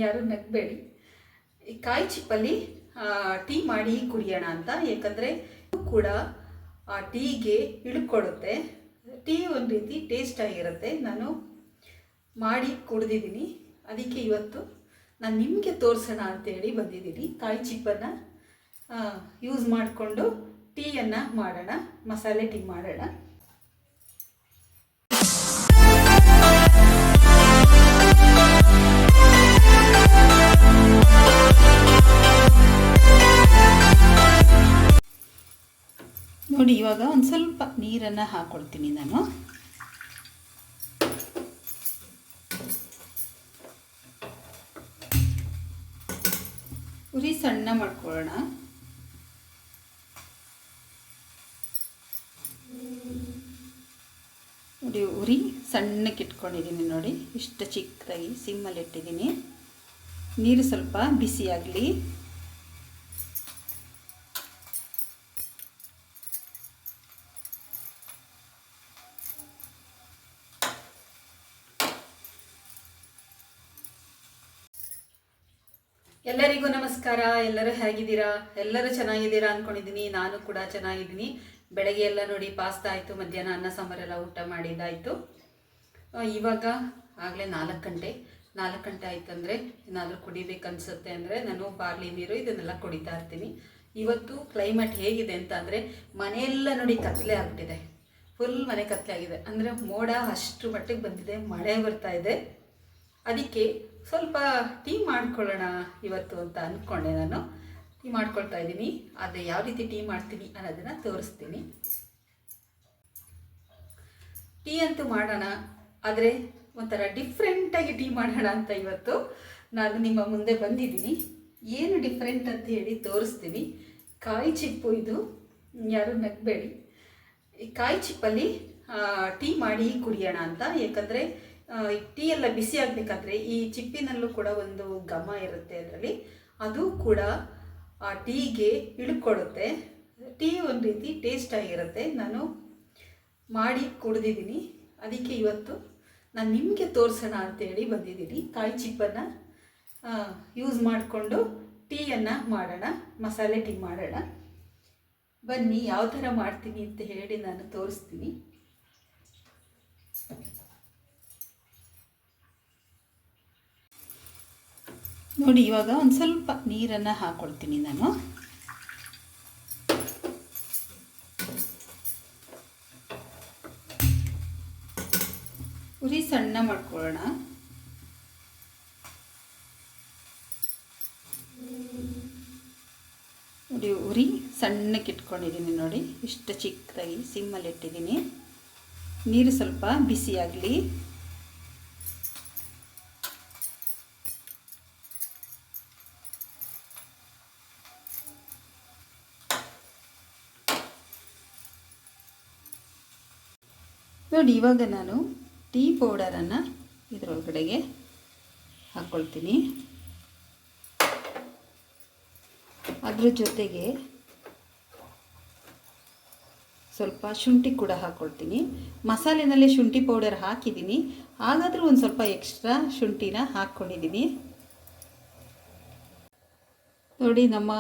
ಯಾರು ನಗಬೇಡಿ. ಈ ಕಾಯಿ ಚಿಪ್ಪಲ್ಲಿ ಟೀ ಮಾಡಿ ಕುಡಿಯೋಣ ಅಂತ. ಯಾಕಂದರೆ ಕೂಡ ಆ ಟೀಗೆ ಇಳ್ಕೊಡುತ್ತೆ. ಟೀ ಒಂದು ರೀತಿ ಟೇಸ್ಟ್ ಆಗಿರುತ್ತೆ. ನಾನು ಮಾಡಿ ಕುಡಿದಿದ್ದೀನಿ. ಅದಕ್ಕೆ ಇವತ್ತು ನಾನು ನಿಮಗೆ ತೋರಿಸೋಣ ಅಂತೇಳಿ ಬಂದಿದ್ದೀನಿ. ಕಾಯಿ ಚಿಪ್ಪನ್ನು ಯೂಸ್ ಮಾಡಿಕೊಂಡು ಟೀಯನ್ನು ಮಾಡೋಣ, ಮಸಾಲೆ ಟೀ ಮಾಡೋಣ. ನೋಡಿ, ಇವಾಗ ಒಂದು ಸ್ವಲ್ಪ ನೀರನ್ನು ಹಾಕ್ಕೊಳ್ತೀನಿ ನಾನು. ಉರಿ ಸಣ್ಣ ಮಾಡ್ಕೊಳ್ಳೋಣ. ನೋಡಿ, ಉರಿ ಸಣ್ಣಕ್ಕೆ ಇಟ್ಕೊಂಡಿದ್ದೀನಿ. ನೋಡಿ, ಇಷ್ಟು ಚಿಕ್ಕದಾಗಿ ಸಿಮ್ಮಲ್ಲಿ ಇಟ್ಟಿದ್ದೀನಿ. ನೀರು ಸ್ವಲ್ಪ ಬಿಸಿಯಾಗಲಿ. ಎಲ್ಲರಿಗೂ ನಮಸ್ಕಾರ. ಎಲ್ಲರೂ ಹೇಗಿದ್ದೀರಾ? ಎಲ್ಲರೂ ಚೆನ್ನಾಗಿದ್ದೀರಾ ಅಂದ್ಕೊಂಡಿದ್ದೀನಿ. ನಾನು ಕೂಡ ಚೆನ್ನಾಗಿದ್ದೀನಿ. ಬೆಳಗ್ಗೆ ಎಲ್ಲ ನೋಡಿ ಪಾಸ್ತಾ ಆಯಿತು, ಮಧ್ಯಾಹ್ನ ಅನ್ನ ಸಾಂಬಾರೆಲ್ಲ ಊಟ ಮಾಡಿದ್ದಾಯಿತು. ಇವಾಗ ಆಗಲೇ 4 ಗಂಟೆ ಆಯ್ತಂದರೆ ಏನಾದರೂ ಕುಡಿಬೇಕನ್ಸುತ್ತೆ ಅಂದರೆ ನಾನು ಬಾರ್ಲಿ ನೀರು ಇದನ್ನೆಲ್ಲ ಕುಡಿತಾ ಇರ್ತೀನಿ. ಇವತ್ತು ಕ್ಲೈಮೇಟ್ ಹೇಗಿದೆ ಅಂತ ಅಂದರೆ ಮನೆಯೆಲ್ಲ ನೋಡಿ ಕತ್ತಲೆ ಆಗ್ಬಿಟ್ಟಿದೆ. ಫುಲ್ ಮನೆ ಕತ್ತಲೆ ಆಗಿದೆ. ಅಂದರೆ ಮೋಡ ಅಷ್ಟು ಮಟ್ಟಿಗೆ ಬಂದಿದೆ, ಮಳೆ ಬರ್ತಾ ಇದೆ. ಅದಕ್ಕೆ ಸ್ವಲ್ಪ ಟೀ ಮಾಡ್ಕೊಳ್ಳೋಣ ಇವತ್ತು ಅಂತ ಅಂದ್ಕೊಂಡೆ. ನಾನು ಟೀ ಮಾಡ್ಕೊಳ್ತಾ ಇದ್ದೀನಿ. ಆದರೆ ಯಾವ ರೀತಿ ಟೀ ಮಾಡ್ತೀನಿ ಅನ್ನೋದನ್ನು ತೋರಿಸ್ತೀನಿ. ಟೀ ಅಂತೂ ಮಾಡೋಣ, ಆದರೆ ಒಂಥರ ಡಿಫ್ರೆಂಟಾಗಿ ಟೀ ಮಾಡೋಣ ಅಂತ ಇವತ್ತು ನಾನು ನಿಮ್ಮ ಮುಂದೆ ಬಂದಿದ್ದೀನಿ. ಏನು ಡಿಫ್ರೆಂಟ್ ಅಂತ ಹೇಳಿ ತೋರಿಸ್ತೀನಿ. ಕಾಯಿ ಚಿಪ್ಪು ಇದು, ಯಾರು ನಗಬೇಡಿ. ಈ ಕಾಯಿ ಚಿಪ್ಪಲ್ಲಿ ಟೀ ಮಾಡಿ ಕುಡಿಯೋಣ ಅಂತ. ಯಾಕಂದರೆ ಟೀ ಎಲ್ಲ ಬಿಸಿ ಆಗಬೇಕಾದ್ರೆ ಈ ಚಿಪ್ಪಿನಲ್ಲೂ ಕೂಡ ಒಂದು ಘಮ ಇರುತ್ತೆ ಅದರಲ್ಲಿ. ಅದು ಕೂಡ ಆ ಟೀಗೆ ಇಳ್ಕೊಡುತ್ತೆ. ಟೀ ಒಂದು ರೀತಿ ಟೇಸ್ಟ್ ಆಗಿರುತ್ತೆ. ನಾನು ಮಾಡಿ ಕುಡಿದಿದ್ದೀನಿ. ಅದಕ್ಕೆ ಇವತ್ತು ನಾನು ನಿಮಗೆ ತೋರಿಸೋಣ ಅಂತೇಳಿ ಬಂದಿದ್ದೀನಿ. ಕಾಯಿ ಚಿಪ್ಪನ್ನು ಯೂಸ್ ಮಾಡಿಕೊಂಡು ಟೀಯನ್ನು ಮಾಡೋಣ, ಮಸಾಲೆ ಟೀ ಮಾಡೋಣ. ಬನ್ನಿ, ಯಾವ ಥರ ಮಾಡ್ತೀನಿ ಅಂತ ಹೇಳಿ ನಾನು ತೋರಿಸ್ತೀನಿ. ನೋಡಿ, ಇವಾಗ ಒಂದು ಸ್ವಲ್ಪ ನೀರನ್ನು ಹಾಕ್ಕೊಳ್ತೀನಿ ನಾನು. ಉರಿ ಸಣ್ಣ ಮಾಡ್ಕೊಳ್ಳೋಣ. ನೋಡಿ, ಉರಿ ಸಣ್ಣಕ್ಕೆ ಇಟ್ಕೊಂಡಿದ್ದೀನಿ. ನೋಡಿ, ಇಷ್ಟು ಚಿಕ್ಕದಾಗಿ ಸಿಮ್ಮಲ್ಲಿ ಇಟ್ಟಿದ್ದೀನಿ. ನೀರು ಸ್ವಲ್ಪ ಬಿಸಿಯಾಗಲಿ. ನೋಡಿ, ಇವಾಗ ನಾನು ಟೀ ಪೌಡರನ್ನು ಇದರೊಳಗಡೆಗೆ ಹಾಕ್ಕೊಳ್ತೀನಿ. ಅದ್ರ ಜೊತೆಗೆ ಸ್ವಲ್ಪ ಶುಂಠಿ ಕೂಡ ಹಾಕ್ಕೊಳ್ತೀನಿ. ಮಸಾಲೆನಲ್ಲಿ ಶುಂಠಿ ಪೌಡರ್ ಹಾಕಿದ್ದೀನಿ, ಹಾಗಾದರೂ ಒಂದು ಸ್ವಲ್ಪ ಎಕ್ಸ್ಟ್ರಾ ಶುಂಠಿನ ಹಾಕ್ಕೊಂಡಿದ್ದೀನಿ. ನೋಡಿ, ನಮ್ಮ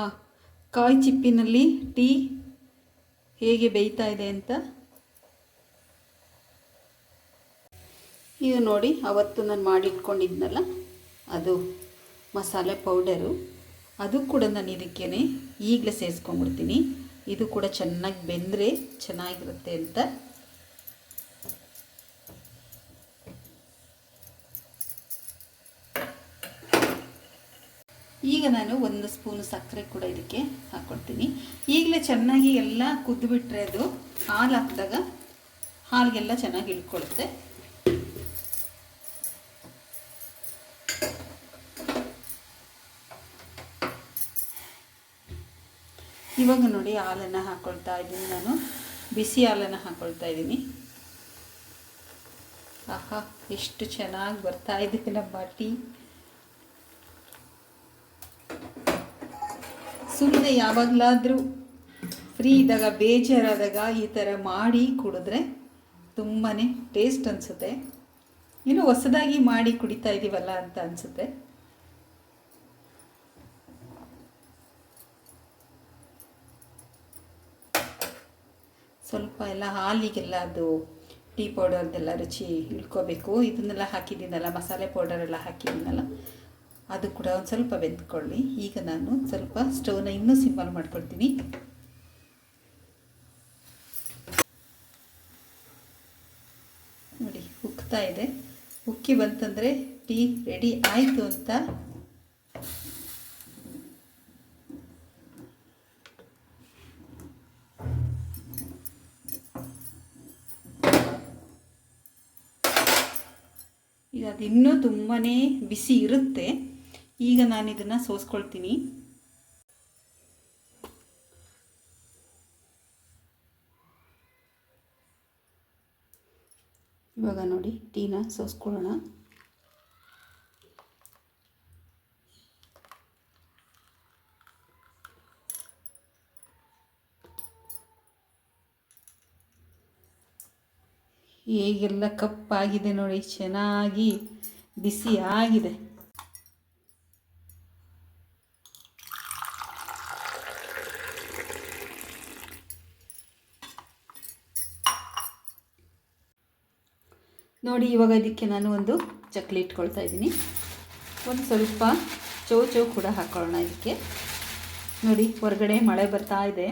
ಕಾಯಿ ಚಿಪ್ಪಿನಲ್ಲಿ ಟೀ ಹೇಗೆ ಬೇಯ್ತಾ ಇದೆ ಅಂತ. ಈಗ ನೋಡಿ, ಅವತ್ತು ನಾನು ಮಾಡಿಟ್ಕೊಂಡಿದ್ನಲ್ಲ ಅದು ಮಸಾಲೆ ಪೌಡರು, ಅದು ಕೂಡ ನಾನು ಇದಕ್ಕೇ ಈಗಲೇ ಸೇರಿಸ್ಕೊಂಡ್ಬಿಡ್ತೀನಿ. ಇದು ಕೂಡ ಚೆನ್ನಾಗಿ ಬೆಂದರೆ ಚೆನ್ನಾಗಿರುತ್ತೆ ಅಂತ. ಈಗ ನಾನು 1 ಸ್ಪೂನು ಸಕ್ಕರೆ ಕೂಡ ಇದಕ್ಕೆ ಹಾಕ್ಕೊಳ್ತೀನಿ. ಈಗಲೇ ಚೆನ್ನಾಗಿ ಎಲ್ಲ ಕುದ್ದುಬಿಟ್ರೆ ಅದು ಹಾಲು ಹಾಕಿದಾಗ ಹಾಲಿಗೆಲ್ಲ ಚೆನ್ನಾಗಿ ಇಳ್ಕೊಳ್ಳುತ್ತೆ. ಇವಾಗ ನೋಡಿ, ಹಾಲನ್ನು ಹಾಕ್ಕೊಳ್ತಾ ಇದ್ದೀನಿ ನಾನು. ಬಿಸಿ ಹಾಲನ್ನು ಹಾಕ್ಕೊಳ್ತಾ ಇದ್ದೀನಿ. ಆಹಾ, ಎಷ್ಟು ಚೆನ್ನಾಗಿ ಬರ್ತಾ ಇದೆ ನಮ್ಮ ಟೀ. ಸುಮ್ಮನೆ ಯಾವಾಗಲಾದರೂ ಫ್ರೀ ಇದ್ದಾಗ, ಬೇಜಾರಾದಾಗ ಈ ಥರ ಮಾಡಿ ಕುಡಿದ್ರೆ ತುಂಬಾ ಟೇಸ್ಟ್ ಅನಿಸುತ್ತೆ. ಇನ್ನು ಹೊಸದಾಗಿ ಮಾಡಿ ಕುಡಿತಾ ಇದ್ದೀವಲ್ಲ ಅಂತ ಅನಿಸುತ್ತೆ. ಸ್ವಲ್ಪ ಎಲ್ಲ ಹಾಲಿಗೆಲ್ಲ ಅದು ಟೀ ಪೌಡರ್ದೆಲ್ಲ ರುಚಿ ಇಳ್ಕೋಬೇಕು. ಇದನ್ನೆಲ್ಲ ಹಾಕಿದ್ದೀನಲ್ಲ, ಮಸಾಲೆ ಪೌಡರೆಲ್ಲ ಹಾಕಿದ್ದೀನಲ್ಲ, ಅದು ಕೂಡ ಒಂದು ಸ್ವಲ್ಪ ಬೆಂದ್ಕೊಳ್ಳಿ. ಈಗ ನಾನು ಸ್ವಲ್ಪ ಸ್ಟವ್ನ ಇನ್ನೂ ಸಿಂಪಲ್ ಮಾಡ್ಕೊಳ್ತೀನಿ. ನೋಡಿ ಉಕ್ತಾ ಇದೆ. ಉಕ್ಕಿ ಬಂತಂದರೆ ಟೀ ರೆಡಿ ಆಯಿತು ಅಂತ. ಈಗ ಅದು ಇನ್ನೂ ತುಂಬಾ ಬಿಸಿ ಇರುತ್ತೆ. ಈಗ ನಾನು ಇದನ್ನು ಸೋಸ್ಕೊಳ್ತೀನಿ. ಇವಾಗ ನೋಡಿ ಟೀನ ಸೋಸ್ಕೊಳ್ಳೋಣ. ಹೇಗೆಲ್ಲ ಕಪ್ಪಾಗಿದೆ ನೋಡಿ, ಚೆನ್ನಾಗಿ ಬಿಸಿ ಆಗಿದೆ. ನೋಡಿ ಇವಾಗ ಇದಕ್ಕೆ ನಾನು ಒಂದು ಚಕ್ಲಿ ಇಟ್ಕೊಳ್ತಾ ಇದ್ದೀನಿ. ಒಂದು ಸ್ವಲ್ಪ ಚೌ ಕೂಡ ಹಾಕ್ಕೊಳ್ಳೋಣ ಇದಕ್ಕೆ. ನೋಡಿ ಹೊರಗಡೆ ಮಳೆ ಬರ್ತಾ ಇದೆ.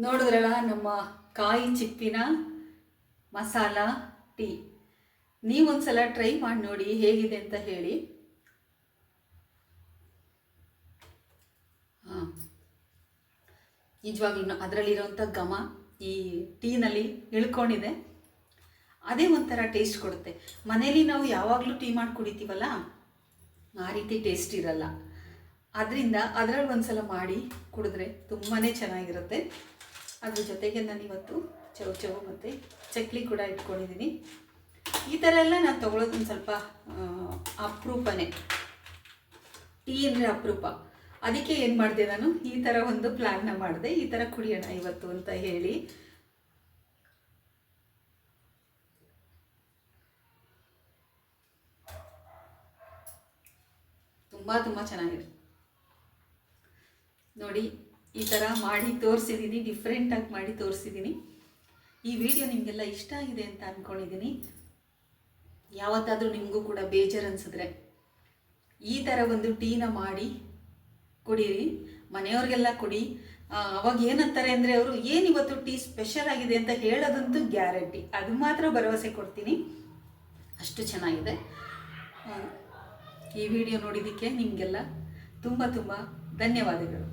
ನೋಡಿದ್ರಲ್ಲ ನಮ್ಮ ಕಾಯಿ ಚಿಪ್ಪಿನ ಮಸಾಲ ಟೀ. ನೀವೊಂದ್ಸಲ ಟ್ರೈ ಮಾಡಿ ನೋಡಿ ಹೇಗಿದೆ ಅಂತ ಹೇಳಿ. ನಿಜವಾಗ್ಲೂ ಅದರಲ್ಲಿರೋಂಥ ಘಮ ಈ ಟೀನಲ್ಲಿ ಇಳ್ಕೊಂಡಿದೆ. ಅದೇ ಒಂಥರ ಟೇಸ್ಟ್ ಕೊಡುತ್ತೆ. ಮನೇಲಿ ನಾವು ಯಾವಾಗಲೂ ಟೀ ಮಾಡಿ ಕುಡಿತೀವಲ್ಲ, ಆ ರೀತಿ ಟೇಸ್ಟ್ ಇರಲ್ಲ. ಅದರಿಂದ ಅದರಲ್ಲಿ ಒಂದ್ಸಲ ಮಾಡಿ ಕುಡಿದ್ರೆ ತುಂಬಾ ಚೆನ್ನಾಗಿರುತ್ತೆ. ಅದ್ರ ಜೊತೆಗೆ ನಾನಿವತ್ತು ಚೌ ಮತ್ತು ಚಕ್ಲಿ ಕೂಡ ಇಟ್ಕೊಂಡಿದ್ದೀನಿ. ಈ ಥರ ಎಲ್ಲ ನಾನು ತೊಗೊಳೋದು ಒಂದು ಸ್ವಲ್ಪ ಅಪರೂಪನೇ. ಟೀ ಅಂದರೆ ಅಪರೂಪ. ಅದಕ್ಕೆ ಏನು ಮಾಡಿದೆ, ನಾನು ಈ ಥರ ಒಂದು ಪ್ಲ್ಯಾನ್ನ ಮಾಡಿದೆ, ಈ ಥರ ಕುಡಿಯೋಣ ಇವತ್ತು ಅಂತ ಹೇಳಿ. ತುಂಬ ಚೆನ್ನಾಗಿದೆ ನೋಡಿ. ಈ ಥರ ಮಾಡಿ ತೋರಿಸಿದ್ದೀನಿ, ಡಿಫ್ರೆಂಟಾಗಿ ಮಾಡಿ ತೋರಿಸಿದ್ದೀನಿ. ಈ ವಿಡಿಯೋ ನಿಮಗೆಲ್ಲ ಇಷ್ಟ ಆಗಿದೆ ಅಂತ ಅಂದ್ಕೊಂಡಿದ್ದೀನಿ. ಯಾವತ್ತಾದರೂ ನಿಮಗೂ ಕೂಡ ಬೇಜಾರು ಅನಿಸಿದ್ರೆ ಈ ಥರ ಒಂದು ಟೀನ ಮಾಡಿ ಕುಡೀರಿ, ಮನೆಯವ್ರಿಗೆಲ್ಲ ಕೊಡಿ. ಅವಾಗ ಏನಂತಾರೆ ಅಂದರೆ ಅವರು ಏನಿವತ್ತು ಟೀ ಸ್ಪೆಷಲ್ ಆಗಿದೆ ಅಂತ ಹೇಳೋದಂತೂ ಗ್ಯಾರಂಟಿ. ಅದು ಮಾತ್ರ ಭರವಸೆ ಕೊಡ್ತೀನಿ, ಅಷ್ಟು ಚೆನ್ನಾಗಿದೆ. ಈ ವಿಡಿಯೋ ನೋಡಿದ್ದಕ್ಕೆ ನಿಮಗೆಲ್ಲ ತುಂಬ ಧನ್ಯವಾದಗಳು.